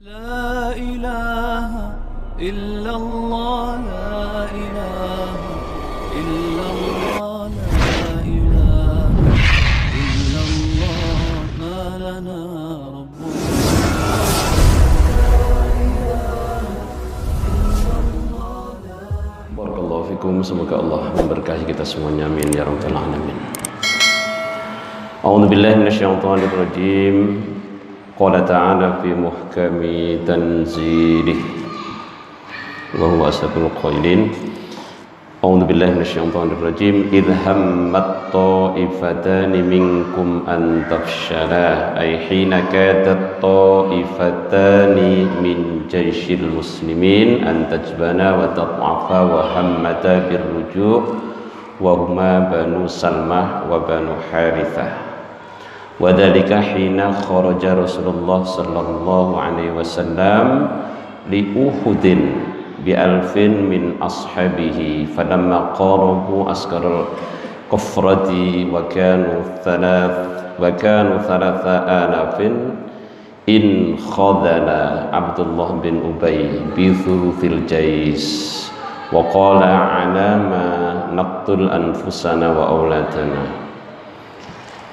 لا إله إلا الله لا إله إلا الله لا إله إلا الله ما لنا رب Barakallahu fikum, semoga Allah memberkahi kita semuanya, amin ya rabbal alamin. A'udzu billahi minasyaitonir rajim. Qala ta'ala fi muhkami tanzilih wa huwa asdaqul qailin. A'udzu billahi minasyaitonir rajim. Idh hammat ta'ifatani minkum an tafshala ay hina kadat ta'ifatani min jayshil muslimin an tajbana wa tat'afa wa hammata birruju' wa huma banu Salmah wa banu Harithah. Wadhalika hina kharaja Rasulullah sallallahu alaihi wasallam li Uhudin bi alfin min ashabihi falamma qarabu askarul kufrati wa kanu thalatha alafin in khadala Abdullah bin Ubay bi thuluthil jais wa qala alama naqtul anfusana wa auladana.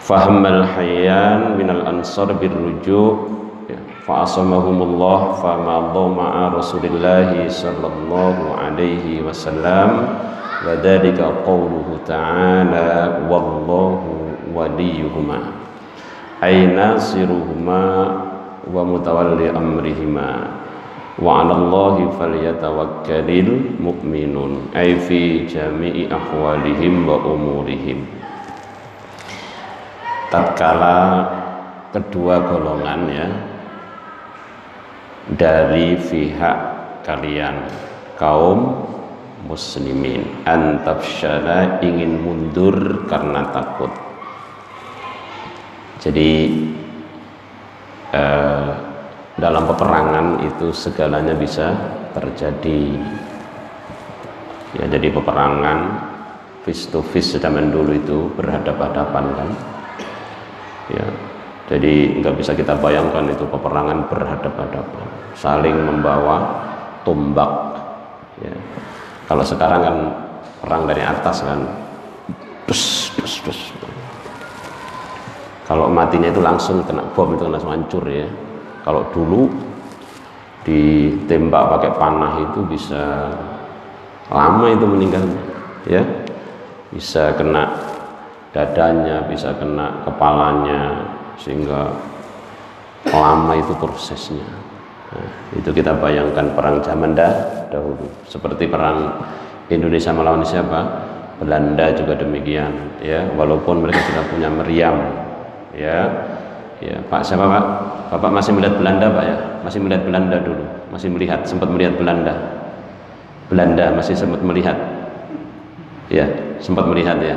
Fahammal hayyan minal ansar birruju' fa'asamahumullah famadhaw ma'a rasulillahi sallallahu alaihi wasallam wa dhalika qawluhu ta'ala wallahu waliyuhuma ay nasiruhuma wa mutawalli amrihima wa 'alallahi falyatawakkalul mu'minun ay fi jami'i ahwalihim wa umurihim. Tatkala kedua golongan ya dari pihak kalian kaum muslimin antafsyala ingin mundur karena takut. Jadi dalam peperangan itu segalanya bisa terjadi ya. Jadi peperangan face to face zaman dulu itu berhadapan-hadapan kan ya, jadi nggak bisa kita bayangkan itu peperangan berhadapan-hadapan, saling membawa tombak ya. Kalau sekarang kan perang dari atas kan, dus. Kalau matinya itu langsung kena bom, itu langsung hancur ya. Kalau dulu ditembak pakai panah itu bisa lama itu meninggalnya ya, bisa kena dadanya, bisa kena kepalanya, sehingga lama itu prosesnya. Nah, itu kita bayangkan perang zaman dahulu. Seperti perang Indonesia melawan siapa? Belanda juga demikian ya, walaupun mereka sudah punya meriam ya. Ya, Pak siapa Pak? Bapak masih melihat Belanda Pak ya? Masih melihat Belanda dulu, masih melihat, sempat melihat Belanda. Belanda masih sempat melihat. Ya, sempat melihat ya.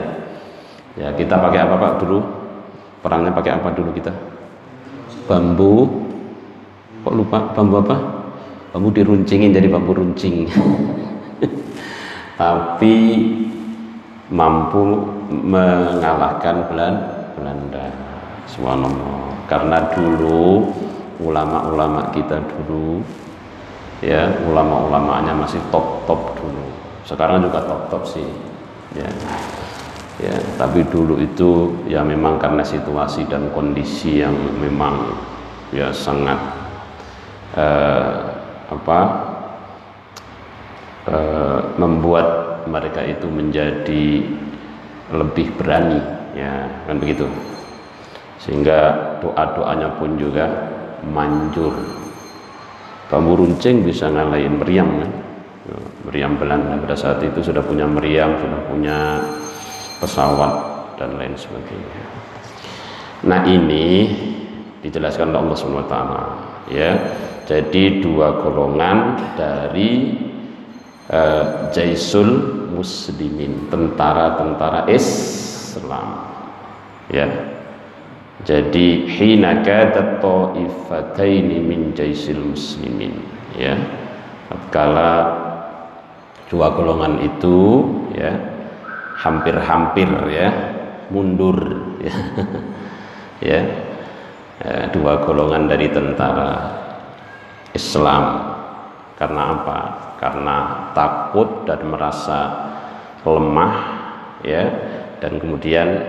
Ya, kita pakai apa Pak dulu? Perangnya pakai apa dulu kita? Bambu. Kok lupa bambu apa? Bambu diruncingin jadi bambu runcing. Tapi mampu mengalahkan Belanda. Subhanallah. Karena dulu ulama-ulama kita dulu ya, ulama-ulamanya masih top-top dulu. Sekarang juga top-top sih. Ya. Ya, tapi dulu itu ya memang karena situasi dan kondisi yang memang ya sangat membuat mereka itu menjadi lebih berani ya kan begitu, sehingga doa-doanya pun juga manjur. Bambu runcing bisa ngalahin meriam kan, meriam Belanda pada saat itu sudah punya meriam, sudah punya pesawat dan lain sebagainya. Nah, ini dijelaskan oleh Allah SWT ya. Jadi dua golongan dari Jaisul Muslimin, tentara-tentara Islam ya. Jadi hina kadat ta'ifataini min Jaisil Muslimin ya, tatkala dua golongan itu ya hampir-hampir ya mundur ya. Ya, dua golongan dari tentara Islam. Karena apa? Karena takut dan merasa lemah, ya, dan kemudian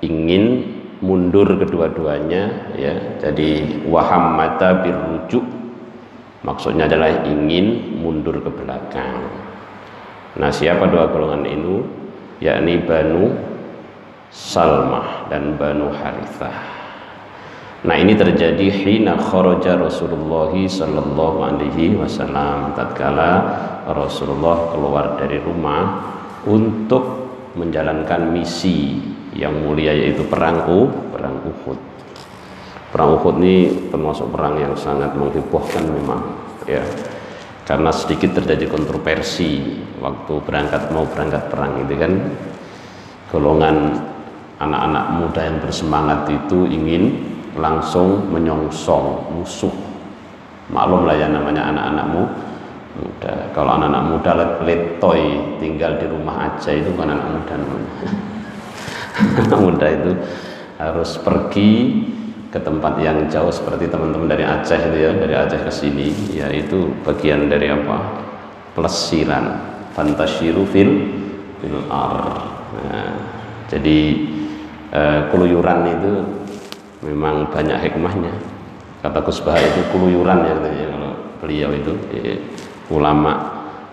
ingin mundur kedua-duanya, ya. Jadi wahammata birrujuk, maksudnya adalah ingin mundur ke belakang. Nah, siapa dua golongan itu? Yakni Banu Salmah dan Banu Harithah. Nah, ini terjadi hina kharaja Rasulullah sallallahu alaihi wasallam, tatkala Rasulullah keluar dari rumah untuk menjalankan misi yang mulia, yaitu perang Uhud. Perang Uhud ini termasuk perang yang sangat menghebohkan memang, ya. Karena sedikit terjadi kontroversi waktu mau berangkat perang itu kan, golongan anak-anak muda yang bersemangat itu ingin langsung menyongsong musuh. Maklum lah ya, namanya anak-anak muda. Kalau anak-anak muda letoy tinggal di rumah aja, itu kan anak muda namanya. Anak muda itu harus pergi ke tempat yang jauh, seperti teman-teman dari Aceh itu ya, dari Aceh ke sini, ya itu bagian dari apa? Pelesiran. Fantasyiru fil ar. Nah, jadi keluyuran itu memang banyak hikmahnya. Kata Gus Baha itu keluyuran ya katanya, kalau beliau itu ulama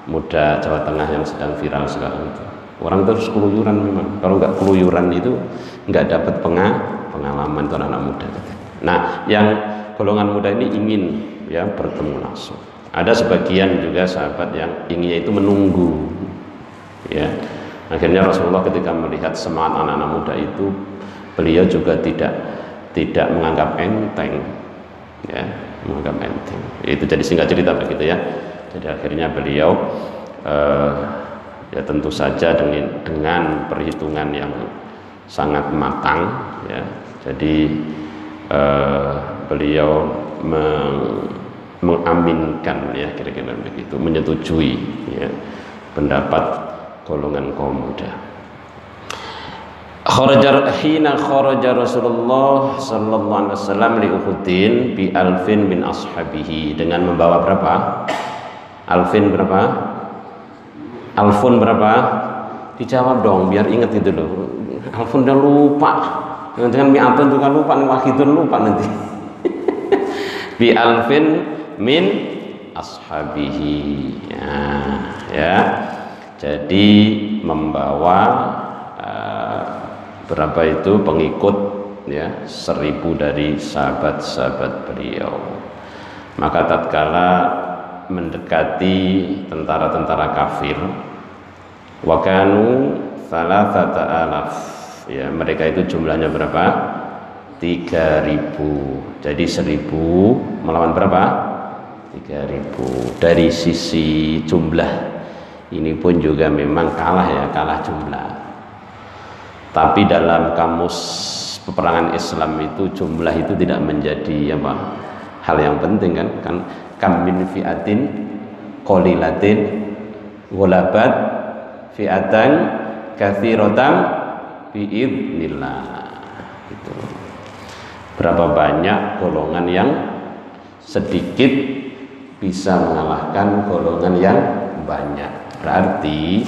muda Jawa Tengah yang sedang viral sekarang itu. Orang terus keluyuran memang. Kalau nggak keluyuran itu nggak dapat pengalaman itu anak muda. Nah, yang golongan muda ini ingin ya bertemu langsung. Ada sebagian juga sahabat yang inginnya itu menunggu. Ya, akhirnya Rasulullah ketika melihat semangat anak-anak muda itu, beliau juga tidak menganggap enteng, ya, menganggap enteng. Itu jadi singkat cerita begitu ya. Jadi akhirnya beliau ya tentu saja dengan perhitungan yang sangat matang, ya. Jadi beliau mengaminkan, ya, kira-kira begitu, menyetujui, ya, pendapat golongan kaum muda. Hina kharaja Rasulullah sallallahu alaihi wasallam li Uhudin bi alfin min ashabihi, dengan membawa berapa? Alfin berapa? Alfun berapa? Dijawab dong biar ingat itu loh. Alfun udah lupa. Jangan mi'atun juga lupa, wahidun lupa nanti. Bi alfin min ashabihi. Ya. Jadi membawa berapa itu pengikut, ya, 1000 dari sahabat-sahabat beliau. Maka tatkala mendekati tentara-tentara kafir, wakanu salasata alaf, ya, mereka itu jumlahnya berapa? 3000. Jadi 1000 melawan berapa? 3000. Dari sisi jumlah ini pun juga memang kalah, ya, kalah jumlah. Tapi dalam kamus peperangan Islam itu jumlah itu tidak menjadi apa? Hal yang penting kan kam min fi'atin qalilatin ghalabat fi'atan katsiratan biidznillah. Itu. Berapa banyak golongan yang sedikit bisa mengalahkan golongan yang banyak. Berarti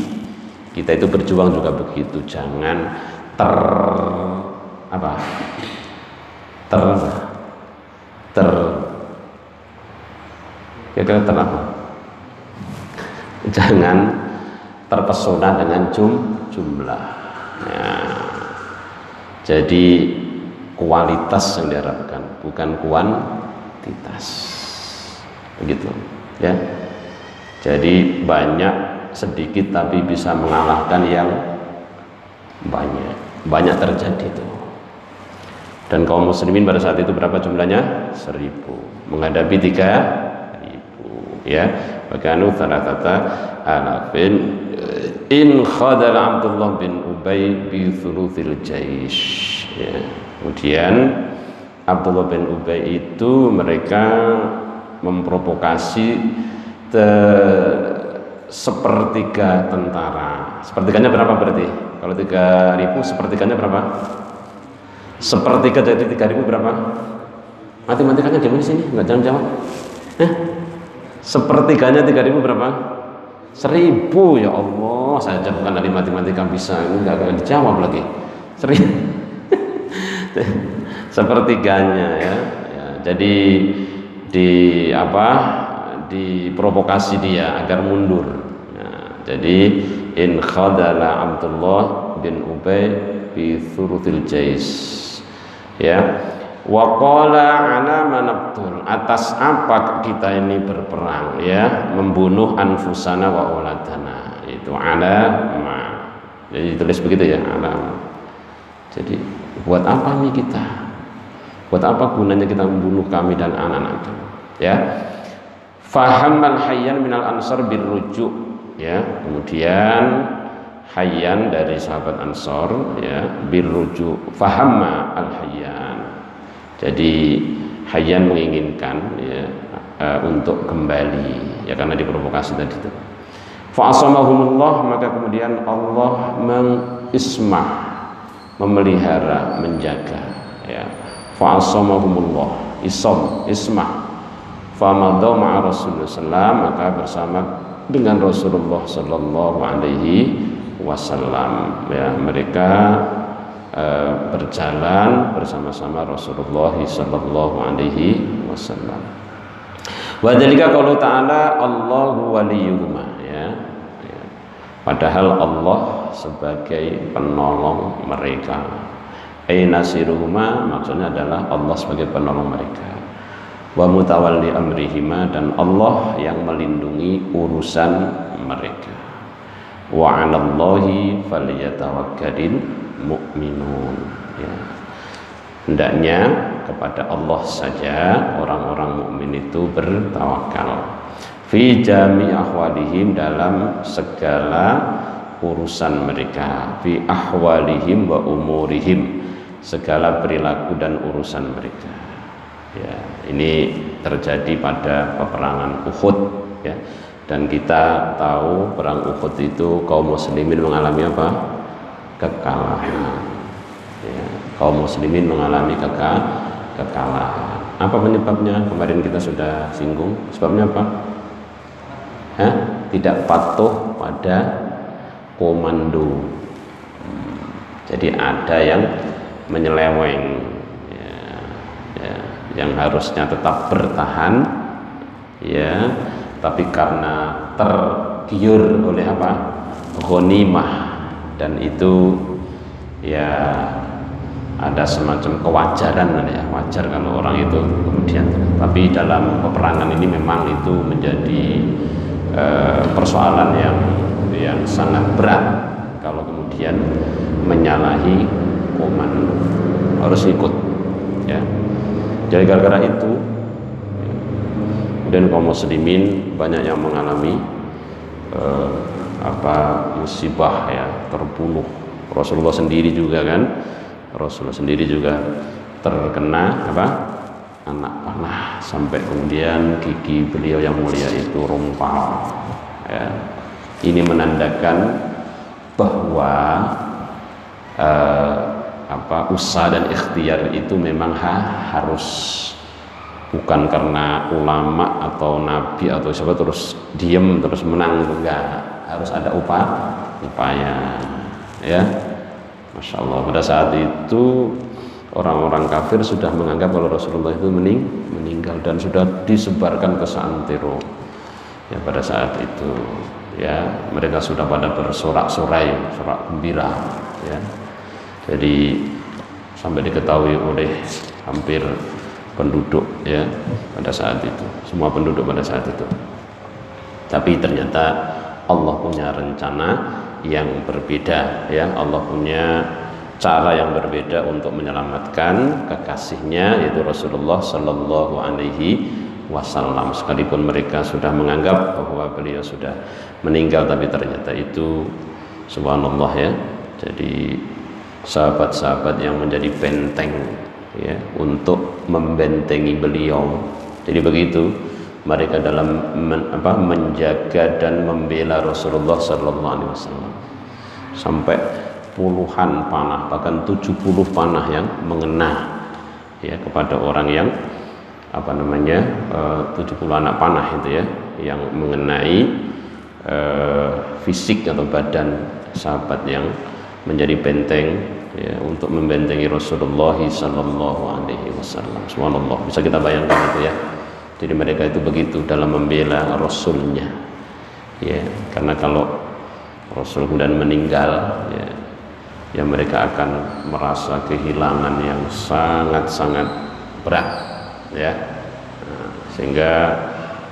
kita itu berjuang juga begitu, jangan jangan terpesona dengan jumlah. Ya. Jadi kualitas yang diharapkan, bukan kuantitas. Begitu, ya. Jadi sedikit tapi bisa mengalahkan yang banyak terjadi itu. Dan kaum muslimin pada saat itu berapa jumlahnya? 1000 menghadapi 3000, ya. Wakanu salasata alafin in khadala Abdullah bin Ubay bi thuluthil jaish, ya. Kemudian Abdullah bin Ubay itu mereka memprovokasi sepertiga tentara. Sepertiganya berapa berarti? Kalau 3000 sepertiganya berapa? Sepertiga dari 3000 berapa? Matematikanya gimana sini? Enggak, jangan jawab. Sepertiganya 3.000 berapa? 1.000. Ya Allah, saya aja bukan dari matematika bisa, enggak dijawab lagi. 1.000. Sepertiganya ya. Jadi diprovokasi dia agar mundur. Nah, jadi in khadala Abdullah bin Ubay fi thuluthil jais. Ya. Wa qala ana manaqtul, atas apa kita ini berperang ya, membunuh anfusana wa auladana. Itu ala ma. Jadi tulis begitu ya, ala. Jadi buat apa nih kita? Buat apa gunanya kita membunuh kami dan anak-anak kami? Ya. Fahammal hayyan minal ansar birruju, ya. Kemudian hayyan dari sahabat Ansor ya, birruju, fahamma al hayyan. Jadi hayyan menginginkan ya, untuk kembali ya, karena diprovokasi tadi itu. Fa asamahumullah, maka kemudian Allah mengismah, memelihara, menjaga ya. Fa asamahumullah, ismah. Fa madha ma'a Rasulullah sallallahu, maka bersama dengan Rasulullah sallallahu alaihi wasallam ya, mereka berjalan bersama-sama Rasulullah sallallahu alaihi wasallam. Wa dzalika qaulu ta'ala Allahu waliyuhuma ya. Padahal Allah sebagai penolong mereka. Ai nasiruhuma, maksudnya adalah Allah sebagai penolong mereka. Wa mutawalli amrihima, dan Allah yang melindungi urusan mereka. Wa 'alallahi falyatawakkalul mu'minun ya. Hendaknya kepada Allah saja orang-orang mukmin itu bertawakal fi jami' ahwalihim, dalam segala urusan mereka, fi ahwalihim wa umurihim, segala perilaku dan urusan mereka ya. Ini terjadi pada peperangan Uhud ya, dan kita tahu perang Uhud itu kaum muslimin mengalami apa? Kekalahan ya. Kaum muslimin mengalami kekalahan. Apa penyebabnya? Kemarin kita sudah singgung. Sebabnya apa? Tidak patuh pada komando. Jadi ada yang menyeleweng ya, yang harusnya tetap bertahan ya, tapi karena tergiur oleh apa? Ghanimah, dan itu ya ada semacam kewajaran ya, wajar kalau orang itu kemudian, tapi dalam peperangan ini memang itu menjadi persoalan yang sangat berat kalau kemudian menyalahi komando, harus ikut ya. Jadi gara-gara itu kemudian kaum muslimin banyak yang mengalami musibah ya, terbunuh. Rasulullah sendiri juga terkena anak panah, sampai kemudian gigi beliau yang mulia itu rumpal ya. Ini menandakan bahwa usaha dan ikhtiar itu memang harus, bukan karena ulama atau nabi atau siapa terus diem terus menang, enggak, harus ada upaya ya. Masya Allah, pada saat itu orang-orang kafir sudah menganggap kalau Rasulullah itu meninggal, dan sudah disebarkan ke seantero ya. Pada saat itu ya, mereka sudah pada bersorak-sorai, sorak gembira ya. Jadi sampai diketahui oleh hampir penduduk ya pada saat itu, semua penduduk pada saat itu. Tapi ternyata Allah punya rencana yang berbeda ya. Allah punya cara yang berbeda untuk menyelamatkan kekasihnya, yaitu Rasulullah Sallallahu Alaihi Wasallam. Sekalipun mereka sudah menganggap bahwa beliau sudah meninggal, tapi ternyata itu subhanallah ya, jadi sahabat-sahabat yang menjadi benteng ya, untuk membentengi beliau. Jadi begitu mereka dalam menjaga dan membela Rasulullah Sallallahu Alaihi Wasallam, sampai puluhan panah, bahkan 70 panah yang mengena ya kepada orang yang apa namanya 70 anak panah itu ya, yang mengenai fisik atau badan sahabat yang menjadi benteng ya, untuk membentengi Rasulullah sallallahu alaihi wasallam. Subhanallah, bisa kita bayangkan itu ya. Jadi mereka itu begitu dalam membela Rasulnya ya, karena kalau Rasul kemudian meninggal ya mereka akan merasa kehilangan yang sangat-sangat berat ya. Nah, sehingga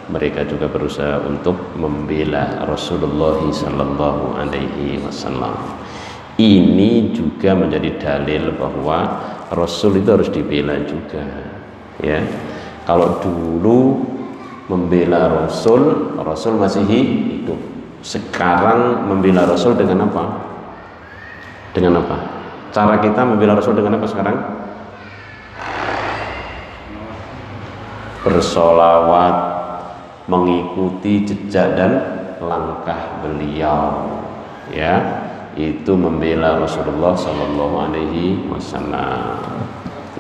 mereka juga berusaha untuk membela Rasulullah sallallahu alaihi wasallam. Ini juga menjadi dalil bahwa Rasul itu harus dibela juga ya. Kalau dulu membela Rasul masih hidup. Sekarang membela Rasul dengan apa? Dengan apa? Cara kita membela Rasul dengan apa sekarang? Bersolawat, mengikuti jejak dan langkah beliau ya. Itu membela Rasulullah sallallahu alaihi wasallam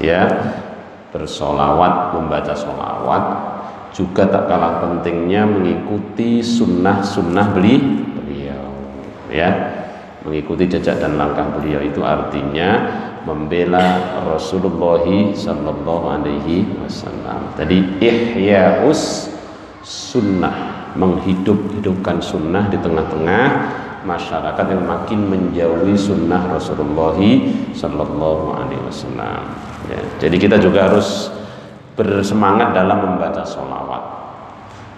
ya. Bersolawat, membaca solawat, juga tak kalah pentingnya mengikuti sunnah-sunnah beliau ya. Mengikuti jejak dan langkah beliau itu artinya membela Rasulullah sallallahu alaihi wasallam. Tadi ihya'us sunnah, menghidupkan sunnah di tengah-tengah masyarakat yang makin menjauhi sunnah Rasulullah sallallahu alaihi wasallam ya. Jadi kita juga harus bersemangat dalam membaca sholawat,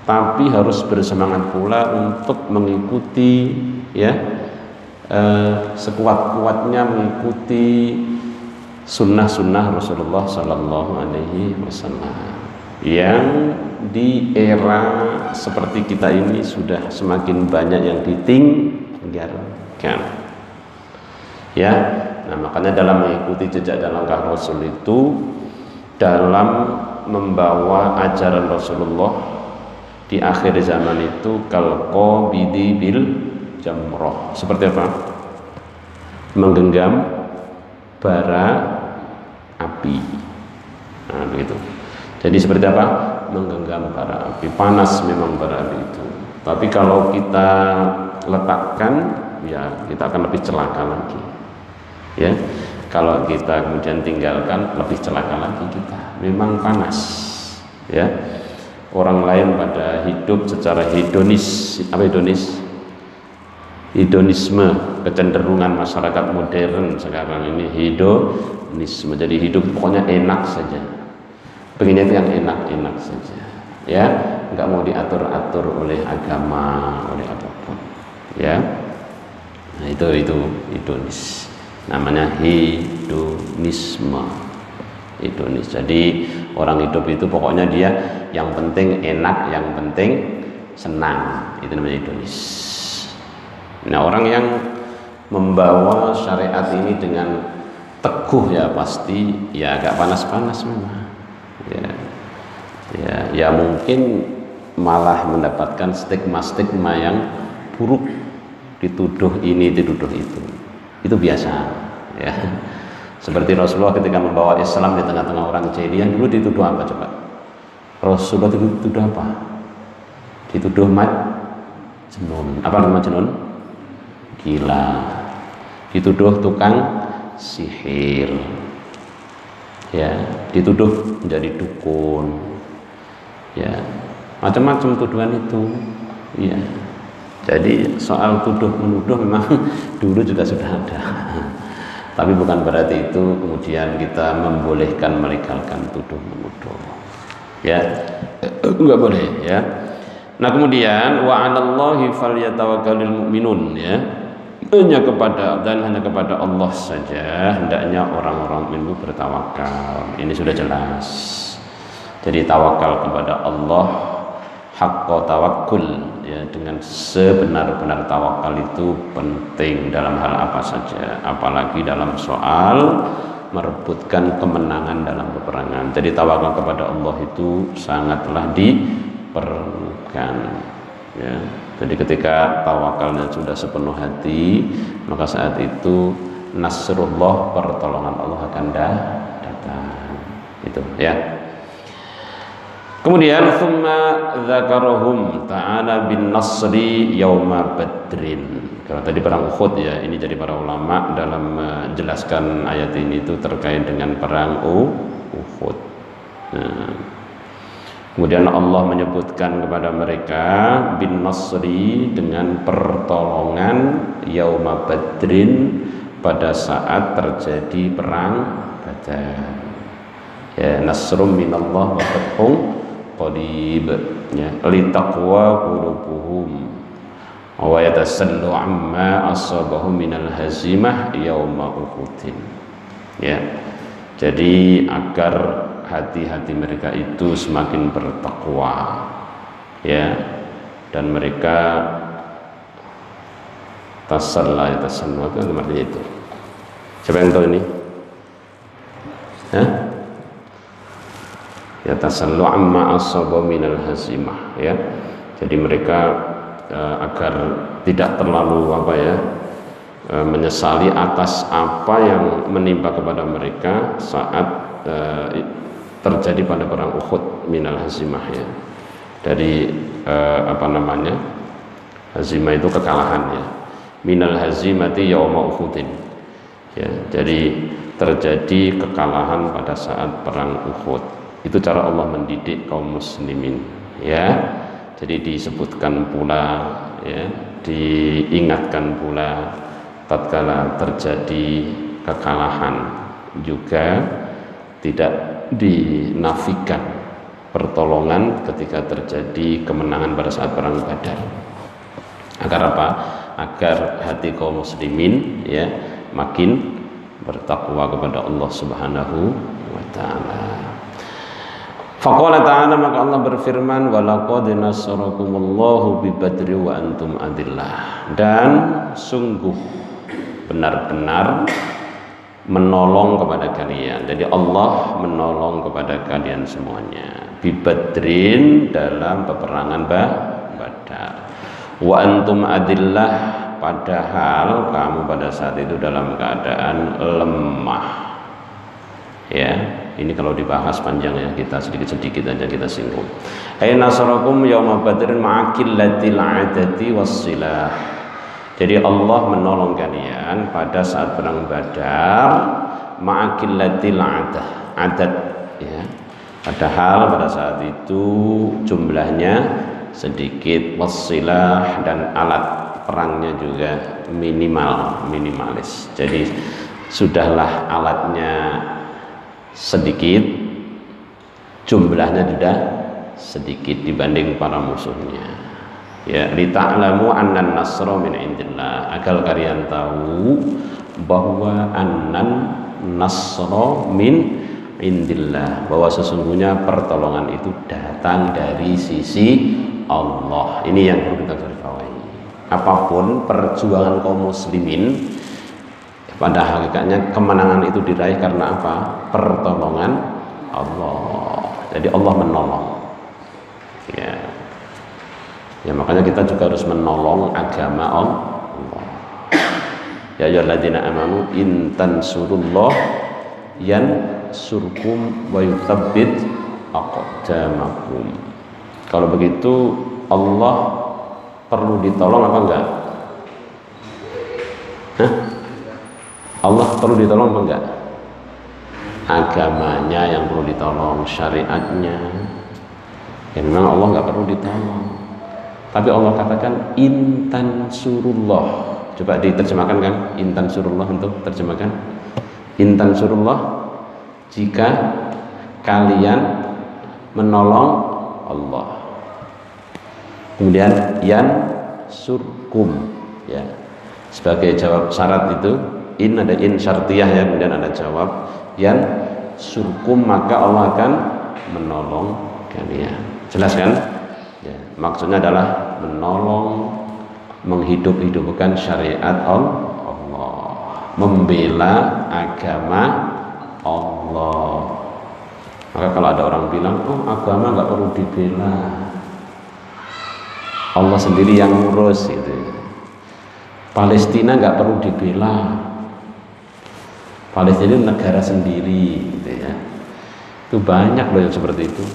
tapi harus bersemangat pula untuk mengikuti ya, sekuat-kuatnya mengikuti sunnah-sunnah Rasulullah sallallahu alaihi wasallam yang di era seperti kita ini sudah semakin banyak yang ditinggalkan ya. Nah, makanya dalam mengikuti jejak dan langkah Rasul itu, dalam membawa ajaran Rasulullah di akhir zaman itu, kalqabidi bil jamroh, seperti apa? Menggenggam bara api. Nah, begitu. Jadi seperti apa? Menggenggam bara api. Panas memang bara api itu, tapi kalau kita letakkan ya kita akan lebih celaka lagi ya. Kalau kita kemudian tinggalkan, lebih celaka lagi kita. Memang panas ya. Orang lain pada hidup secara hedonis. Apa hedonis? Hedonisme, kecenderungan masyarakat modern sekarang ini hedonisme. Jadi hidup pokoknya enak saja, pengennya itu yang enak-enak saja ya, nggak mau diatur-atur oleh agama, oleh apapun ya. Nah, itu hedonis, namanya hedonisme. Jadi orang hidup itu pokoknya dia yang penting enak, yang penting senang, itu namanya hedonis. Nah, orang yang membawa syariat ini dengan teguh ya pasti ya agak panas-panas memang ya mungkin malah mendapatkan stigma yang buruk, dituduh ini, dituduh itu biasa ya. Seperti Rasulullah ketika membawa Islam di tengah-tengah orang jahiliyah, dulu dituduh apa coba? Rasulullah dituduh apa? Dituduh majnun. Apa majnun? Gila. Dituduh tukang sihir ya, dituduh menjadi dukun ya, macam-macam tuduhan itu ya. Jadi soal tuduh menuduh memang dulu juga sudah ada. Tapi bukan berarti itu kemudian kita membolehkan melegalkan tuduh menuduh ya, enggak boleh ya. Nah, kemudian wa 'alallahi falyatawakkalul mu'minun ya, hanya kepada Allah saja hendaknya orang-orang mukmin bertawakal. Ini sudah jelas. Jadi tawakal kepada Allah, haqqa tawakkul ya, dengan sebenar-benar tawakal itu penting dalam hal apa saja, apalagi dalam soal merebutkan kemenangan dalam peperangan. Jadi tawakal kepada Allah itu sangatlah diperlukan ya. Jadi ketika tawakalnya sudah sepenuh hati, maka saat itu nasrullah, pertolongan Allah akan datang. Itu ya. Kemudian thumma dzakarahum ta'ala bin nasri yauma badrin. Kalau tadi perang Uhud ya, ini jadi para ulama dalam menjelaskan ayat ini itu terkait dengan perang Uhud. Nah, kemudian Allah menyebutkan kepada mereka bin nasri dengan pertolongan yauma badrin pada saat terjadi perang Badar. Ya, nasrum minallah wa fathun qarib, ya, litaqwa qulubuhum wa yatasallu amma asabahum minal hazimah yauma uhudin. Ya, jadi agar hati-hati mereka itu semakin bertakwa, ya, dan mereka tasalla itu artinya itu. Siapa yang tahu ini? Hah? Ya, tasallu amma asaba minal hazimah, ya. Jadi mereka agar tidak terlalu menyesali atas apa yang menimpa kepada mereka saat terjadi pada perang Uhud minal hazimah, ya. Dari hazimah itu kekalahan, ya. Minal hazimati yauma Uhudin, ya. Jadi terjadi kekalahan pada saat perang Uhud. Itu cara Allah mendidik kaum muslimin, ya. Jadi disebutkan pula, ya, diingatkan pula tatkala terjadi kekalahan, juga tidak dinafikan pertolongan ketika terjadi kemenangan pada saat perang Badar. Agar apa? Agar hati kaum muslimin, ya, makin bertakwa kepada Allah Subhanahu wa taala. Faqala ta'ala, maka Allah berfirman, walaqad nasarakumullahu bi badri wa antum adillah. Dan sungguh benar-benar menolong kepada kalian. Jadi Allah menolong kepada kalian semuanya. Bi badrin, dalam peperangan Badar. Wa antum adillah, padahal kamu pada saat itu dalam keadaan lemah. Ya. Ini kalau dibahas panjang, ya, kita sedikit-sedikit aja kita singgung. Ay nasarakum yauma badrin ma'akillatil adati wassilah. Jadi Allah menolong kalian pada saat perang Badar ma'akillatil adat, ya. Padahal pada saat itu jumlahnya sedikit, wassilah, dan alat perangnya juga minimalis. Jadi sudahlah alatnya sedikit, jumlahnya sudah sedikit dibanding para musuhnya, ya. Lita'lamu annan nasra min indillah, agar kalian tahu bahwa annan nasra min indillah, bahwa sesungguhnya pertolongan itu datang dari sisi Allah. Ini yang perlu kita garis bawahi. Apapun perjuangan kaum muslimin, pada hakikatnya kemenangan itu diraih karena apa? Pertolongan Allah. Jadi Allah menolong, ya. Ya, makanya kita juga harus menolong agama Allah. Ya ayyuhalladzina amanu in tansurullah yansurkum wa yutsabbit aqdamakum. Kalau begitu Allah perlu ditolong apa enggak? Hah? Allah perlu ditolong apa enggak? Agamanya yang perlu ditolong, syariatnya. Ya memang Allah enggak perlu ditolong. Tapi Allah katakan intan surullah. Coba diterjemahkan kan? Intan surullah, untuk terjemahkan. Intan surullah, jika kalian menolong Allah. Kemudian yan surkum, ya. Sebagai jawab syarat itu, in ada in syartiyah, ya, kemudian ada jawab yan surkum, maka Allah akan menolong kalian. Jelas kan? Ya, maksudnya adalah menolong, menghidup-hidupkan syariat Allah, membela agama Allah. Maka kalau ada orang bilang, oh agama nggak perlu dibela, Allah sendiri yang ngurus, gitu. Palestina nggak perlu dibela, Palestina negara sendiri, gitu ya. Itu banyak loh yang seperti itu.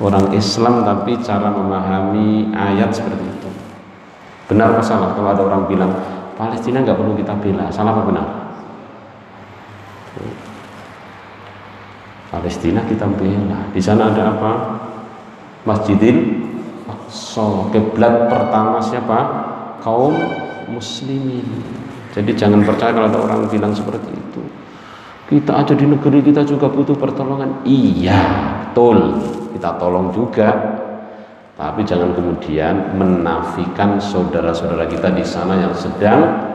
orang Islam tapi cara memahami ayat seperti itu. Benar apa salah kalau ada orang bilang Palestina nggak perlu kita bela? Salah apa benar? Palestina kita bela. Di sana ada apa? Masjidil Aqsa. Kiblat pertama siapa? Kaum muslimin. Jadi jangan percaya kalau ada orang bilang seperti itu. Kita aja di negeri kita juga butuh pertolongan. Iya, betul. Kita tolong juga. Tapi jangan kemudian menafikan saudara-saudara kita di sana yang sedang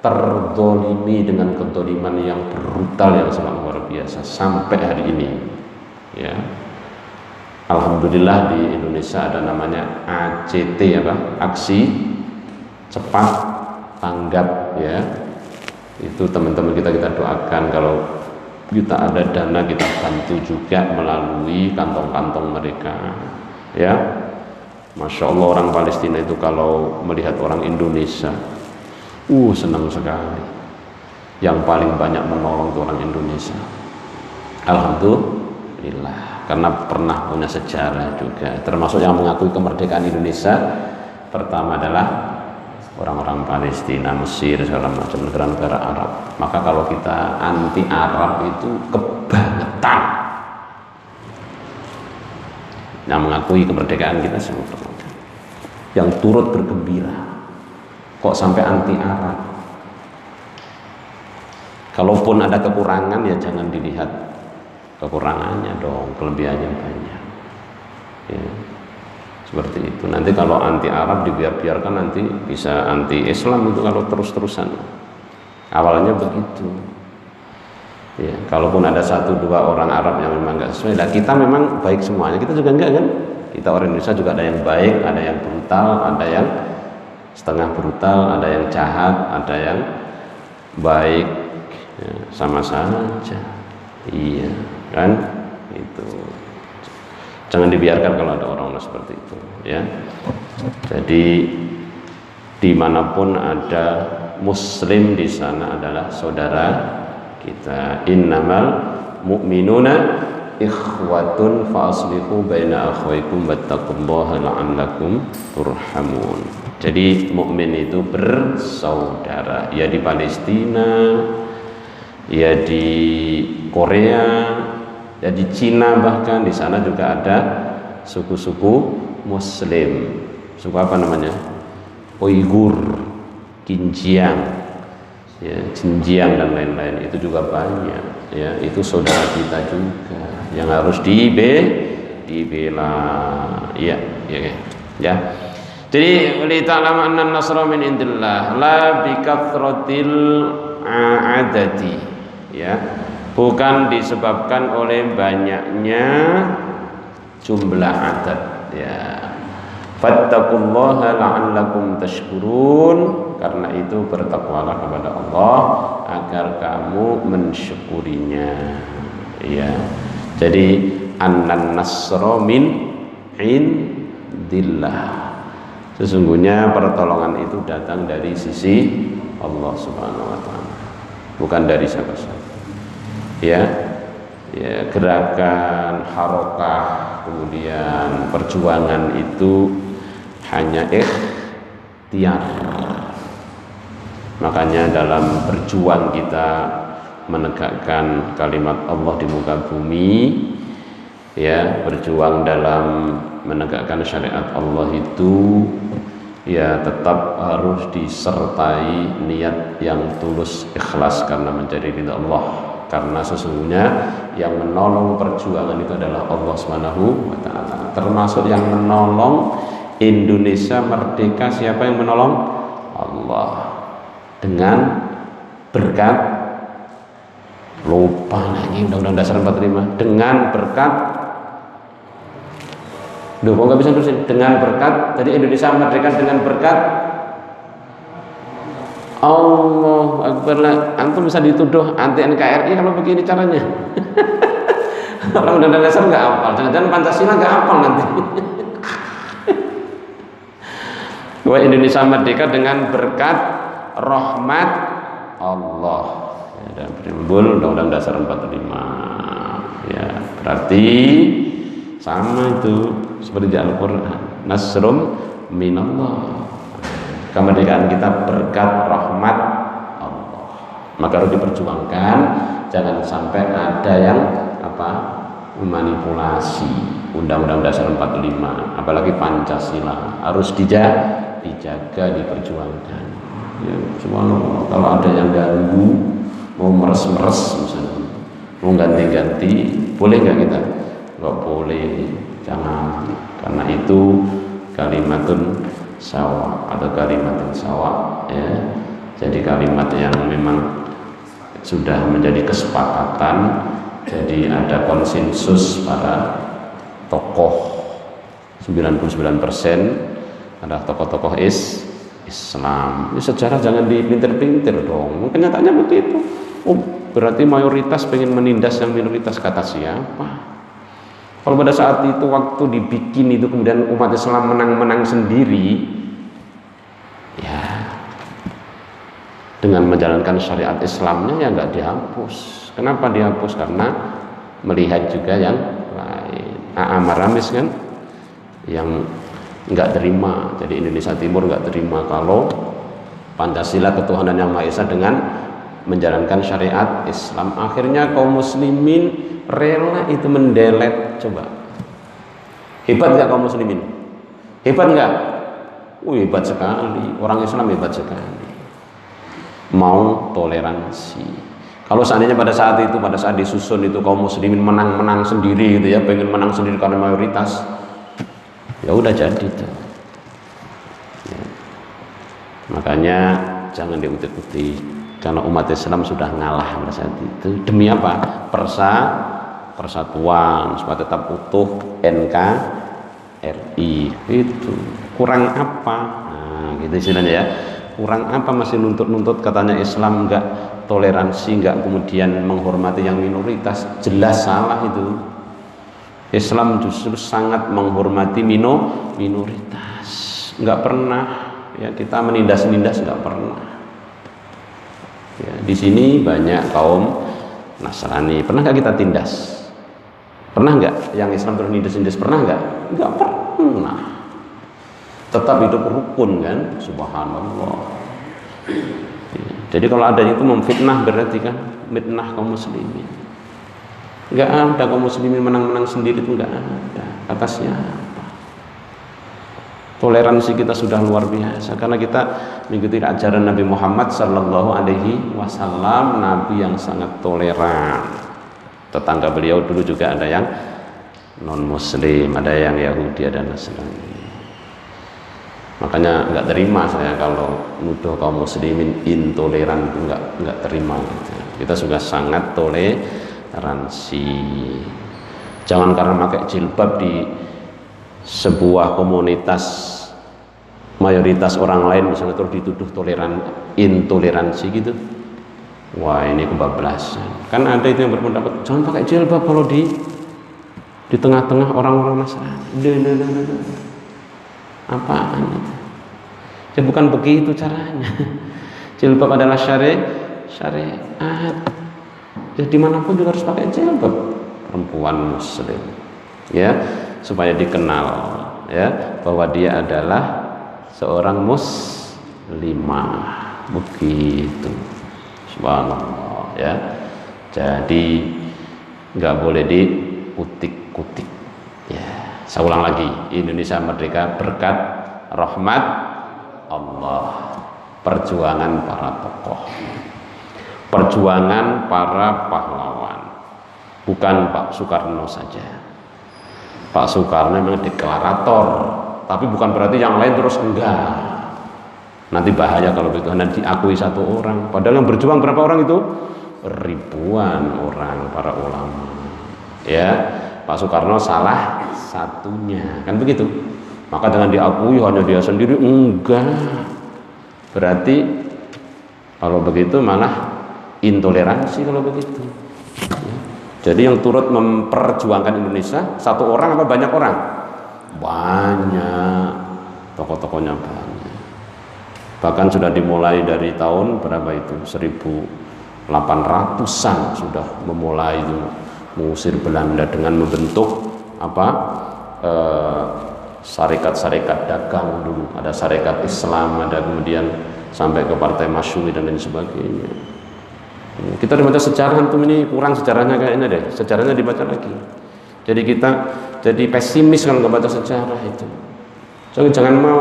terdolimi dengan kedoliman yang brutal yang sangat luar biasa sampai hari ini. Ya. Alhamdulillah di Indonesia ada namanya ACT apa? Aksi Cepat Tanggap ya. Itu teman-teman kita doakan kalau kita ada dana kita bantu juga melalui kantong-kantong mereka ya. Masya Allah orang Palestina itu kalau melihat orang Indonesia senang sekali. Yang paling banyak menolong itu orang Indonesia, alhamdulillah, karena pernah punya sejarah juga. Termasuk yang mengakui kemerdekaan Indonesia pertama adalah orang-orang Palestina, Mesir, segala macam negara-negara Arab. Maka kalau kita anti Arab itu kebangetan. Yang mengakui kemerdekaan kita semua, yang turut bergembira. Kok sampai anti Arab? Kalaupun ada kekurangan ya jangan dilihat kekurangannya dong, kelebihannya banyak. Ya. Seperti itu. Nanti kalau anti Arab dibiarkan nanti bisa anti Islam itu kalau terus-terusan. Awalnya begitu. Ya, kalaupun ada 1-2 orang Arab yang memang nggak sesuai, nah kita memang baik semuanya. Kita juga enggak kan? Kita orang Indonesia juga ada yang baik, ada yang brutal, ada yang setengah brutal, ada yang jahat, ada yang baik. Ya, sama saja. Iya, kan? Itu. Jangan dibiarkan kalau ada orang-orang seperti itu ya. Jadi dimanapun ada muslim di sana adalah saudara kita. Innamal mu'minuna ikhwatun fa aslihu baina akhwaikum wattaqullaha la'allakum turhamun. Jadi mukmin itu bersaudara, ya di Palestina, ya di Korea, ya di Cina, bahkan di sana juga ada suku-suku Muslim. Suku apa namanya? Uighur, Xinjiang, ya, Xinjiang dan lain-lain. Itu juga banyak. Ya, itu saudara kita juga yang harus dibela. Ya, ya, ya. Jadi li ta'lam anna an-nasra min indillah la bi kathratil adadi. Ya. Bukan disebabkan oleh banyaknya jumlah adat ya. Fattaqullaha la'allakum tashkurun, karena itu bertakwalah kepada Allah agar kamu mensyukurinya ya. Jadi annan nasra min indillah, sesungguhnya pertolongan itu datang dari sisi Allah Subhanahu wa taala, bukan dari siapa-siapa. Ya, gerakan harokah kemudian perjuangan itu hanya ikhtiar. Makanya dalam berjuang kita menegakkan kalimat Allah di muka bumi, ya, berjuang dalam menegakkan syariat Allah itu ya tetap harus disertai niat yang tulus, ikhlas karena mencari ridha Allah. Karena sesungguhnya yang menolong perjuangan itu adalah Allah Subhanahu wa taala. Termasuk yang menolong Indonesia merdeka, siapa yang menolong? Allah. Dengan berkat, lupa lagi Undang-Undang Dasar 45, dengan berkat, kok nggak bisa terusin? Dengan berkat, jadi Indonesia merdeka dengan berkat Allah Akbar. Antum bisa dituduh anti NKRI kalau begini caranya. Orang Undang-Undang Dasar nggak hafal, jangan-jangan Pancasila nggak hafal nanti. Bahwa Indonesia merdeka dengan berkat rahmat Allah ya, dan berimbul Undang-Undang Dasar 45 ya, berarti sama itu seperti di Al-Quran, nasrum minallah, kemerdekaan kita berkat rahmat Allah. Maka harus diperjuangkan, jangan sampai ada yang memanipulasi Undang-Undang Dasar 45, apalagi Pancasila, harus dijaga, diperjuangkan. Ya, subhanallah, kalau ada yang ganggu, mau meres-meres misalnya, mau ganti-ganti, boleh nggak kita? Nggak boleh, jangan, karena itu kalimatun sawa atau kalimatun sawa, ya. Jadi kalimat yang memang sudah menjadi kesepakatan, jadi ada konsensus para tokoh 99% adalah tokoh-tokoh Islam. Ini sejarah jangan dipinter-pinter dong. Kenyataannya begitu. Oh, berarti mayoritas pengen menindas yang minoritas, kata siapa? Kalau pada saat itu waktu dibikin itu kemudian umat Islam menang-menang sendiri, ya dengan menjalankan syariat Islamnya ya nggak dihapus. Kenapa dihapus? Karena melihat juga yang lain. Maramis kan yang nggak terima, jadi Indonesia Timur nggak terima kalau Pancasila ketuhanan yang Maha Esa dengan menjalankan syariat Islam. Akhirnya kaum muslimin rela itu mendelet. Coba, hebat nggak kaum muslimin? Hebat nggak? Hebat sekali, orang Islam hebat sekali, mau toleransi. Kalau seandainya pada saat disusun itu kaum muslimin menang sendiri gitu ya, pengen menang sendiri karena mayoritas, ya udah jadi itu. Ya. Makanya jangan diutik-utik, karena umat Islam sudah ngalah pada saat itu. Demi apa? Persatuan supaya tetap utuh NKRI. Itu kurang apa? Nah, gitu istilahnya ya. Kurang apa masih nuntut katanya Islam enggak toleransi, enggak kemudian menghormati yang minoritas. Jelas salah itu. Islam justru sangat menghormati minoritas. Enggak pernah ya kita menindas-nindas, enggak pernah. Ya, di sini banyak kaum Nasrani. Pernah enggak kita tindas? Pernah enggak yang Islam terus nindas-nindas? Pernah enggak? Enggak pernah. Tetap hidup rukun kan, subhanallah. Jadi kalau ada itu memfitnah berarti kan fitnah kaum muslimin. Enggak ada kaum muslimin menang-menang sendiri, itu enggak ada. Kata siapa? Toleransi kita sudah luar biasa karena kita mengikuti ajaran Nabi Muhammad sallallahu alaihi wasallam, nabi yang sangat toleran. Tetangga beliau dulu juga ada yang non muslim, ada yang Yahudi, ada Nasrani. Makanya nggak terima saya kalau nuduh kaum muslimin intoleran, itu nggak terima gitu. Kita sudah sangat toleransi. Jangan karena pakai jilbab di sebuah komunitas mayoritas orang lain misalnya terus dituduh intoleransi gitu. Wah, ini kebablasan. Kan ada itu yang berpendapat jangan pakai jilbab kalau di tengah-tengah orang-orang Nasrani. Apaan itu? Ya bukan begitu caranya. Jilbab adalah syariat. Ya dimanapun juga harus pakai jilbab perempuan muslim. Ya, supaya dikenal ya bahwa dia adalah seorang muslimah. Begitu. Subhanallah ya. Jadi nggak boleh dikutik-kutik. Ya. Saya ulang lagi, Indonesia merdeka berkat rahmat Allah, perjuangan para tokoh, perjuangan para pahlawan, bukan Pak Soekarno saja. Pak Soekarno memang deklarator, tapi bukan berarti yang lain terus enggak. Nanti bahaya kalau begitu, nanti diakui satu orang, padahal yang berjuang berapa orang itu? Ribuan orang, para ulama. Ya, Pak Soekarno salah satunya, kan begitu. Maka jangan diakui hanya dia sendiri, enggak. Berarti kalau begitu malah intoleransi kalau begitu. Ya. Jadi yang turut memperjuangkan Indonesia satu orang apa banyak orang? Banyak, tokoh-tokohnya banyak. Bahkan sudah dimulai dari tahun berapa itu? 1800-an sudah memulai itu mengusir Belanda dengan membentuk apa syarikat-syarikat dagang dulu, ada syarikat Islam, ada kemudian sampai ke partai Masyumi dan lain sebagainya. Kita dibaca sejarah antum ini kurang sejarahnya kayaknya deh, sejarahnya dibaca lagi. Jadi kita jadi pesimis kalau nggak baca sejarah itu. Jangan mau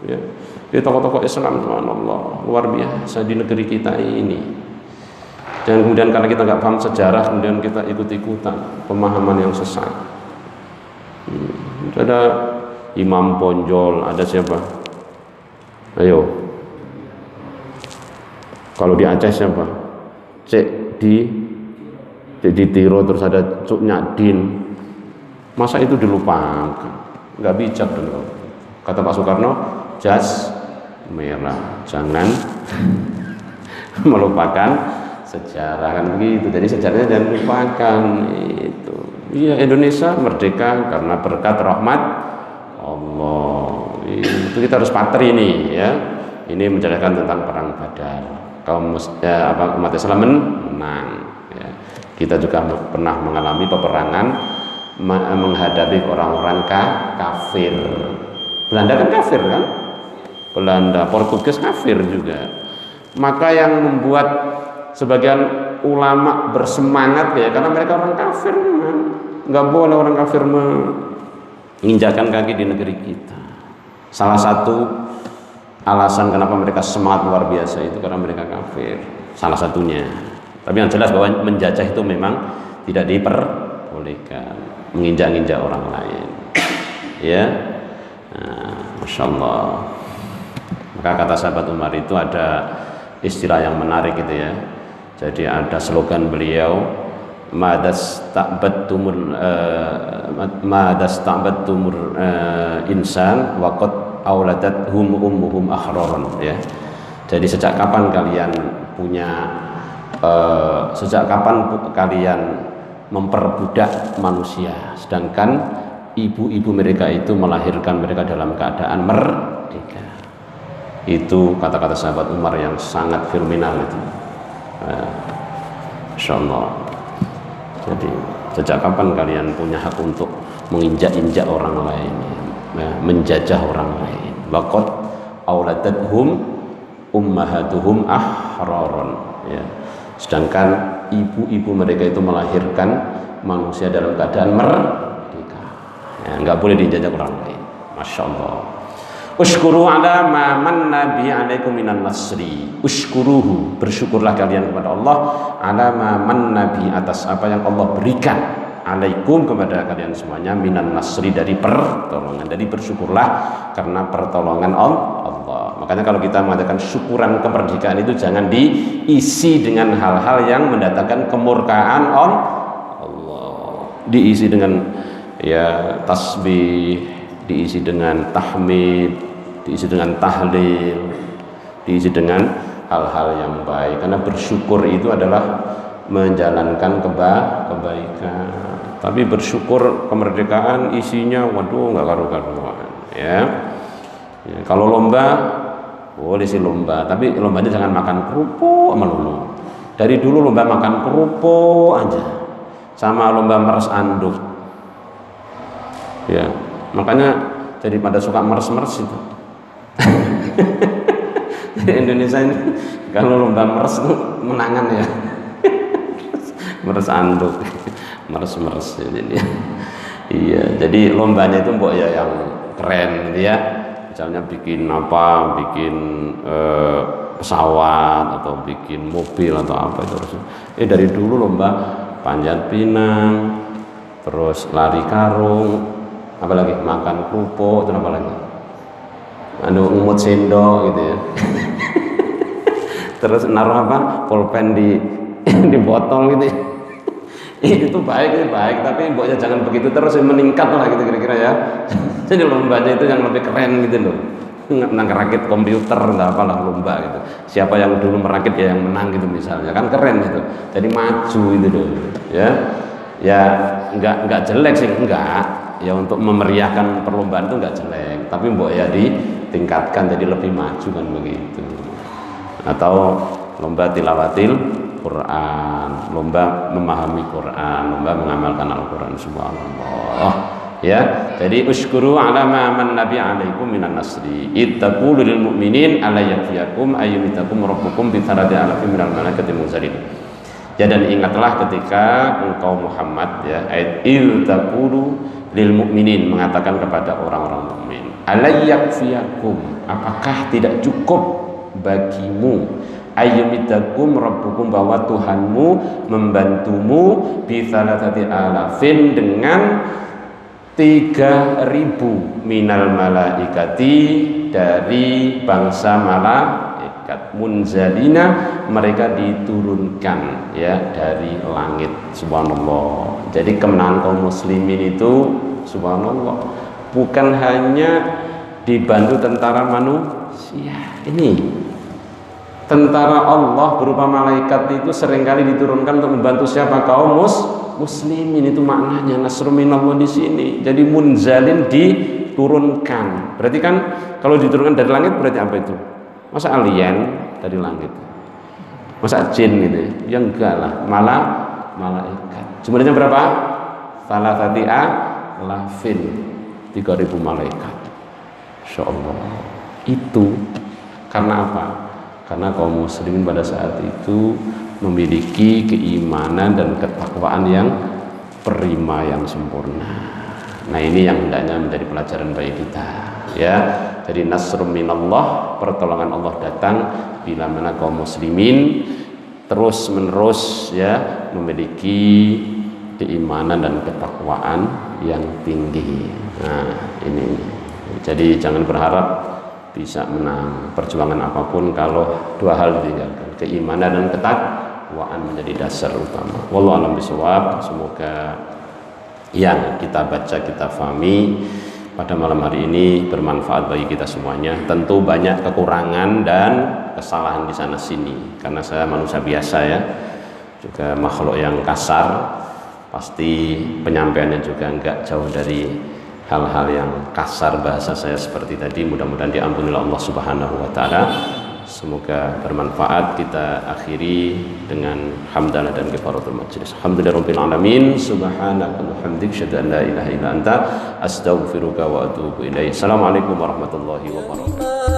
ya. Di tokoh-tokoh Islam, subhanallah, luar biasa di negeri kita ini. Dan kemudian karena kita nggak paham sejarah, kemudian kita ikut-ikutan pemahaman yang sesat. Ada Imam Bonjol, ada siapa? Ayo. Kalau di Aceh siapa? Cek di Tiro, terus ada Cuk Nyadin. Masa itu dilupakan? Nggak bijak dong. Kata Pak Soekarno, jas merah, jangan melupakan sejarah, kan begitu. Jadi sejarahnya jangan lupakan itu. Iya, Indonesia merdeka karena berkat rahmat Allah. Itu kita harus patri ini ya. Ini menjelaskan tentang perang Badar. Umat Islam menang ya. Kita juga pernah mengalami peperangan menghadapi orang-orang kafir. Belanda kan kafir kan? Belanda, Portugis kafir juga. Maka yang membuat sebagian ulama bersemangat ya karena mereka orang kafir, nggak boleh orang kafir menginjakan kaki di negeri kita. Salah satu alasan kenapa mereka semangat luar biasa itu karena mereka kafir, salah satunya. Tapi yang jelas bahwa menjajah itu memang tidak diperbolehkan, menginjak-injak orang lain ya. Masya Allah. Maka kata sahabat Umar itu ada istilah yang menarik gitu ya. Jadi ada slogan beliau, madas ta'battumur insan waqad auladathum ummuhum ahraran ya. Jadi sejak kapan kalian kalian memperbudak manusia, sedangkan ibu-ibu mereka itu melahirkan mereka dalam keadaan merdeka. Itu kata-kata sahabat Umar yang sangat fenomenal itu. Masya Allah. Jadi sejak kapan kalian punya hak untuk menginjak-injak orang lain, ya, menjajah orang lain? Waqad auladathum ummahatuhum ahraron ya. Sedangkan ibu-ibu mereka itu melahirkan manusia dalam keadaan merdeka. Ya, nggak boleh dijajah orang lain. Masya Allah. Ushkuru ala ma manna bi alaikum minan nasri. Ushkuruhu, bersyukurlah kalian kepada Allah ala ma manna bi, atas apa yang Allah berikan alaikum kepada kalian semuanya minan nasri, dari pertolongan. Jadi bersyukurlah karena pertolongan Allah. Makanya kalau kita mengatakan syukuran kemerdekaan itu jangan diisi dengan hal-hal yang mendatangkan kemurkaan Allah. Diisi dengan ya tasbih, diisi dengan tahmid, diisi dengan tahlil, diisi dengan hal-hal yang baik. Karena bersyukur itu adalah menjalankan kebaikan. Tapi bersyukur kemerdekaan isinya waduh nggak karu-karuan ya. Kalau lomba boleh sih lomba, tapi lombanya jangan makan kerupuk melulu. Dari dulu lomba makan kerupuk aja, sama lomba meres anduk ya. Makanya jadi pada suka meres-meres itu. Indonesia ini kalau lomba meres itu menangan ya. Meres anduk, meres-meres jadi. Iya, jadi lombanya itu mbok ya yang keren gitu ya. Misalnya bikin apa, bikin pesawat atau bikin mobil atau apa itu harus. Dari dulu lomba panjat pinang, terus lari karung, apalagi makan kerupuk, itu apa lagi? Ngumut sendok gitu ya. Terus naruh apa? Pulpen di botol gitu ya. Itu baik, tapi mboknya jangan begitu terus, meningkat lah gitu kira-kira ya. Jadi lombanya itu yang lebih keren gitu loh. Ngerakit komputer enggak apalah lomba gitu. Siapa yang dulu merakit ya yang menang gitu misalnya. Kan keren gitu. Jadi maju itu loh. Ya. Ya enggak jelek sih, enggak. Ya untuk memeriahkan perlombaan itu enggak jelek, tapi mbok ya ditingkatkan jadi lebih maju kan begitu. Atau lomba tilawatil Quran, lomba memahami Quran, lomba mengamalkan Al-Quran. Subhanallah. Ya, jadi uskuru ala ma man nabi alaikum minan nasri ittaqulu lil mu'minin ala yakfiyakum ayyumitakum rabbukum bi 3,000 minal malaikati munzalin. Ya, dan ingatlah ketika engkau Muhammad, ya, ayat ittaqulu lil mu'minin, mengatakan kepada orang-orang mukmin, ala yakfiyakum, apakah tidak cukup bagimu, ayyumitakum rabbukum, bahwa Tuhanmu membantumu, bi 3,000 dengan 3.000 minal malaikati, dari bangsa malaikat, munzalina, mereka diturunkan, ya, dari langit. Subhanallah. Jadi kemenangan kaum muslimin itu, subhanallah, bukan hanya dibantu tentara manusia. Ini tentara Allah berupa malaikat itu seringkali diturunkan untuk membantu siapa? Kaum muslimin. Itu maknanya nasrun minallah di sini. Jadi munzalin diturunkan. Berarti kan kalau diturunkan dari langit berarti apa itu? Masa alien dari langit? Masa jin gitu? Ya enggak lah, malah malaikat. Jumlahnya berapa? Salah sati'a lafin, 3.000 malaikat. Insyaallah. Itu karena apa? Karena kaum muslimin pada saat itu memiliki keimanan dan ketakwaan yang prima, yang sempurna. Nah, ini yang hendaknya menjadi pelajaran bagi kita, ya. Jadi nasrun minallah, pertolongan Allah datang bila mana kaum muslimin terus menerus, ya, memiliki keimanan dan ketakwaan yang tinggi. Nah, ini. Jadi jangan berharap bisa menang perjuangan apapun kalau dua hal ditinggalkan, keimanan dan ketakwaan menjadi dasar utama. Wallahu a'lam bishawab. Semoga yang kita baca, kita pahami pada malam hari ini bermanfaat bagi kita semuanya. Tentu banyak kekurangan dan kesalahan di sana sini, karena saya manusia biasa, ya, juga makhluk yang kasar, pasti penyampaiannya juga enggak jauh dari hal-hal yang kasar bahasa saya seperti tadi. Mudah-mudahan diampuni oleh Allah Subhanahu wa taala. Semoga bermanfaat. Kita akhiri dengan hamdalah dan kifaratul majlis. Alhamdulillahirabbil alamin. Subhanaka wa bihamdika asyhadu an la ilaha illa anta astaghfiruka wa atubu ilaik. Assalamualaikum warahmatullahi wabarakatuh.